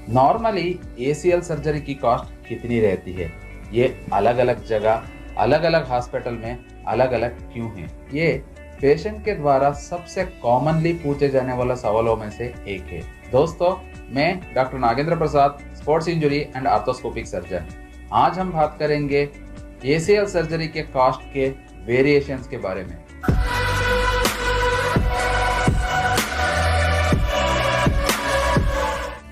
Normally ACL surgery की cost कितनी रहती है? ये अलग अलग जगह, अलग अलग हॉस्पिटल में अलग अलग क्यों है? ये पेशेंट के द्वारा सबसे कॉमनली पूछे जाने वाला सवालों में से एक है। दोस्तों, मैं doctor Nagendra Prasad, sports injury and arthroscopic surgeon. आज हम बात करेंगे एसीएल सर्जरी के कॉस्ट के वेरिएशंस के बारे में।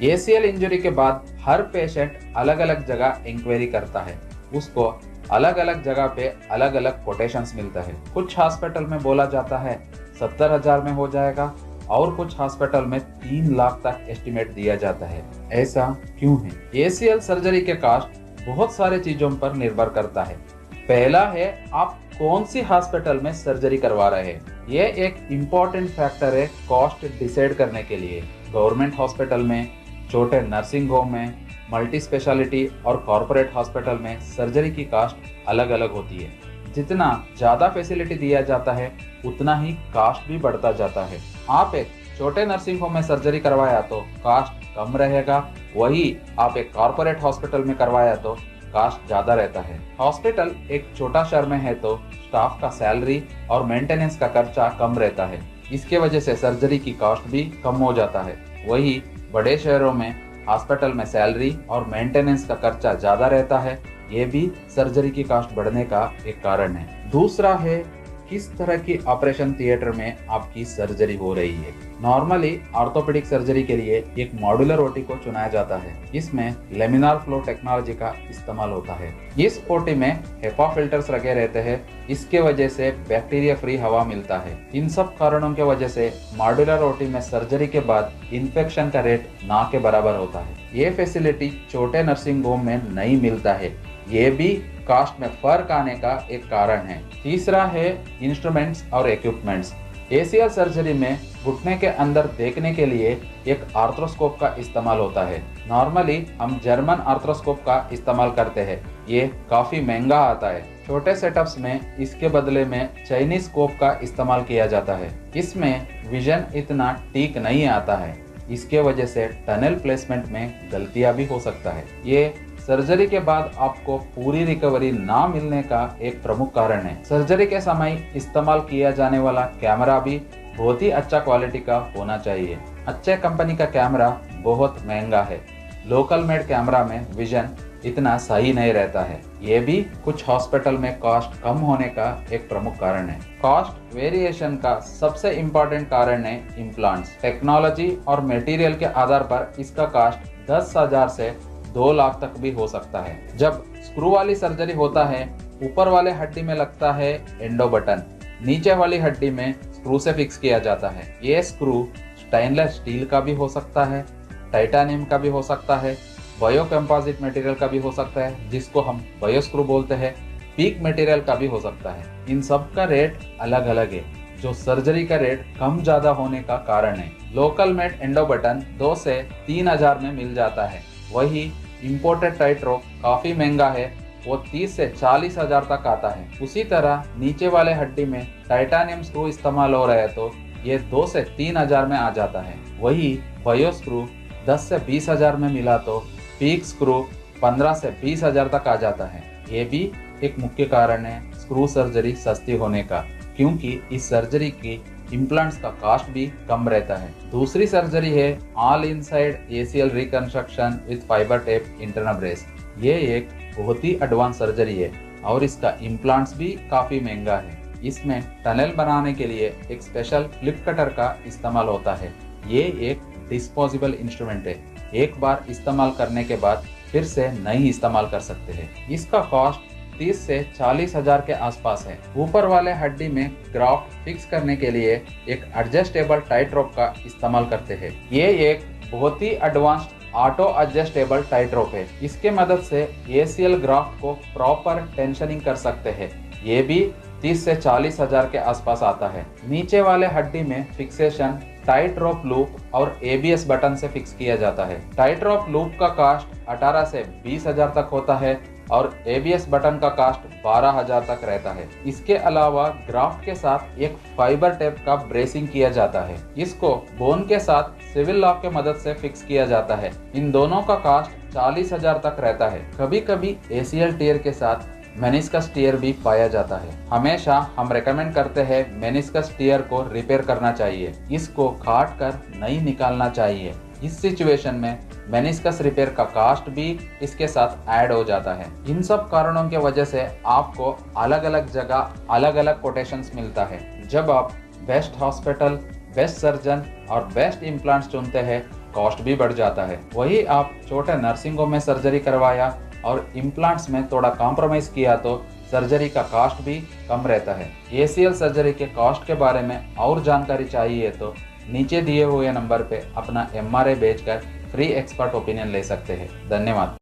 एसीएल इंजरी के बाद हर पेशेंट अलग अलग जगह इंक्वायरी करता है। उसको अलग अलग जगह पे अलग अलग कोटेशंस मिलता है। कुछ हॉस्पिटल में बोला जाता है 70,000 में हो जाएगा और कुछ हॉस्पिटल में 3 लाख तक एस्टिमेट दिया जाता है। ऐसा क्यों है? एसीएल सर्जरी के कॉस्ट बहुत सारे चीजों पर निर्भर करता है। पहला है, आप कौन सी हॉस्पिटल में सर्जरी करवा रहे हैं। ये एक इम्पोर्टेंट फैक्टर है कॉस्ट डिसाइड करने के लिए। गवर्नमेंट हॉस्पिटल में, छोटे नर्सिंग होम में, मल्टी स्पेशलिटी और कॉरपोरेट हॉस्पिटल में सर्जरी की कॉस्ट अलग अलग होती है। जितना ज़्यादा फैसिलिटी दिया जाता है उतना ही कॉस्ट भी बढ़ता जाता है। आप एक छोटे नर्सिंग होम में सर्जरी करवाया तो कॉस्ट कम रहेगा, वही आप एक कॉरपोरेट हॉस्पिटल में करवाया तो कॉस्ट ज़्यादा रहता है। हॉस्पिटल एक छोटा शहर में है तो स्टाफ का सैलरी और मेंटेनेंस का खर्चा कम रहता है। इसके वजह से सर्जरी की कॉस्ट भी कम हो जाता है। वही बड़े शहरों में हॉस्पिटल में सैलरी और मेंटेनेंस का खर्चा ज्यादा रहता है। ये भी सर्जरी की कॉस्ट बढ़ने का एक कारण है। दूसरा है, किस तरह की ऑपरेशन थिएटर में आपकी सर्जरी हो रही है। नॉर्मली ऑर्थोपेडिक सर्जरी के लिए एक मॉड्यूलर ओटी को चुना जाता है। इसमें लेमिनार फ्लो टेक्नोलॉजी का इस्तेमाल होता है। इस ओटी में हेपा फिल्टर्स लगे रहते हैं। इसके वजह से बैक्टीरिया फ्री हवा मिलता है। इन सब कारणों के वजह से मॉड्यूलर ओटी में सर्जरी के बाद इन्फेक्शन का रेट ना के बराबर होता है। ये फैसिलिटी छोटे नर्सिंग होम में नहीं मिलता है। ये भी कॉस्ट में फर्क आने का एक कारण है। तीसरा है इंस्ट्रूमेंट्स और इक्विपमेंट्स। एसीएल सर्जरी में घुटने के अंदर देखने के लिए एक आर्थ्रोस्कोप का इस्तेमाल होता है। नॉर्मली हम जर्मन आर्थ्रोस्कोप का इस्तेमाल करते हैं। ये काफी महंगा आता है। छोटे सेटअप्स में इसके बदले में चाइनीज स्कोप का इस्तेमाल किया जाता है। इसमें विजन इतना ठीक नहीं आता है। इसके वजह से टनल प्लेसमेंट में गलतियां भी हो सकता है। ये सर्जरी के बाद आपको पूरी रिकवरी ना मिलने का एक प्रमुख कारण है। सर्जरी के समय इस्तेमाल किया जाने वाला कैमरा भी बहुत ही अच्छा क्वालिटी का होना चाहिए। अच्छे कंपनी का कैमरा बहुत महंगा है। लोकल मेड कैमरा में विजन इतना सही नहीं रहता है। ये भी कुछ हॉस्पिटल में कॉस्ट कम होने का एक प्रमुख कारण है। कॉस्ट वेरिएशन का सबसे इम्पोर्टेंट कारण है इम्प्लांट्स। टेक्नोलॉजी और मटेरियल के आधार पर इसका कॉस्ट 10,000 से 2 लाख तक भी हो सकता है। जब स्क्रू वाली सर्जरी होता है, ऊपर वाले हड्डी में लगता है एंडो बटन, नीचे वाली हड्डी में स्क्रू से फिक्स किया जाता है। ये स्क्रू स्टेनलेस स्टील का भी हो सकता है, टाइटेनियम का भी हो सकता है, बायो कंपोजिट मटेरियल का भी हो सकता है जिसको हम बायो स्क्रू बोलते हैं, पीक मटेरियल का भी हो सकता है। इन सब का रेट अलग अलग है, जो सर्जरी का रेट कम ज्यादा होने का कारण है। लोकल मेड एंडो बटन 2 से 3,000 में मिल जाता है। वही इम्पोर्टेड टाइट रोप काफी महंगा है, वो 30 से 40,000 तक आता है। उसी तरह नीचे वाले हड्डी में टाइटेनियम स्क्रू इस्तेमाल हो रहा है तो ये 2 से 3,000 में आ जाता है। वही बायो स्क्रू 10 से 20,000 में मिला तो पीक स्क्रू 15 से 20,000 तक आ जाता है। ये भी एक मुख्य कारण है स्क्रू सर्जरी सस्ती होने का, क्योंकि इस सर्जरी की इम्प्लांट्स का कॉस्ट भी कम रहता है। दूसरी सर्जरी है all inside ACL reconstruction with fibre tape internal brace. ये एक बहुत ही एडवांस सर्जरी है और इसका इम्प्लांट्स भी काफी महंगा है। इसमें टनल बनाने के लिए एक स्पेशल फ्लिप कटर का इस्तेमाल होता है। ये एक डिस्पोजेबल इंस्ट्रूमेंट है। एक बार इस्तेमाल करने के बाद फिर से नहीं इस्तेमाल कर सकते हैं। इसका कॉस्ट 30 से 40,000 के आसपास है। ऊपर वाले हड्डी में ग्राफ्ट फिक्स करने के लिए एक एडजस्टेबल टाइट रोप का इस्तेमाल करते हैं। ये एक बहुत ही advanced auto adjustable tight rope है। इसके मदद से एसीएल ग्राफ्ट को प्रॉपर टेंशनिंग कर सकते हैं। ये भी 30 से 40,000 के आसपास आता है। नीचे वाले हड्डी में फिक्सेशन टाइट रोप लूप और एबीएस बटन से फिक्स किया जाता है। टाइट रोप लूप का कॉस्ट 18 से 20,000 तक होता है और ABS बटन का कास्ट 12,000 तक रहता है। इसके अलावा ग्राफ्ट के साथ एक फाइबर टेप का ब्रेसिंग किया जाता है। इसको बोन के साथ सिविल लॉक के मदद से फिक्स किया जाता है। इन दोनों का कास्ट 40,000 तक रहता है। कभी कभी ACL टीयर के साथ मेनिस्कस टीयर भी पाया जाता है। हमेशा हम रेकमेंड करते हैं मेनिस्कस टीयर को रिपेयर करना चाहिए। इसको काट कर नहीं निकालना चाहिए। इस सिचुएशन में मेनिस्कस रिपेयर का कास्ट भी इसके साथ ऐड हो जाता है। इन सब कारणों की वजह से आपको अलग अलग जगह अलग अलग कोटेशंस मिलता है। जब आप बेस्ट हॉस्पिटल, बेस्ट सर्जन और बेस्ट इम्प्लांट्स चुनते हैं, कॉस्ट भी बढ़ जाता है। वही आप छोटे नर्सिंग होम में सर्जरी करवाया और इम्प्लांट्स में थोड़ा कॉम्प्रोमाइज किया तो सर्जरी का कॉस्ट भी कम रहता है। ACL सर्जरी के कॉस्ट के बारे में और जानकारी चाहिए तो नीचे दिए हुए नंबर पे अपना MRI भेजकर फ्री एक्सपर्ट ओपिनियन ले सकते हैं। धन्यवाद।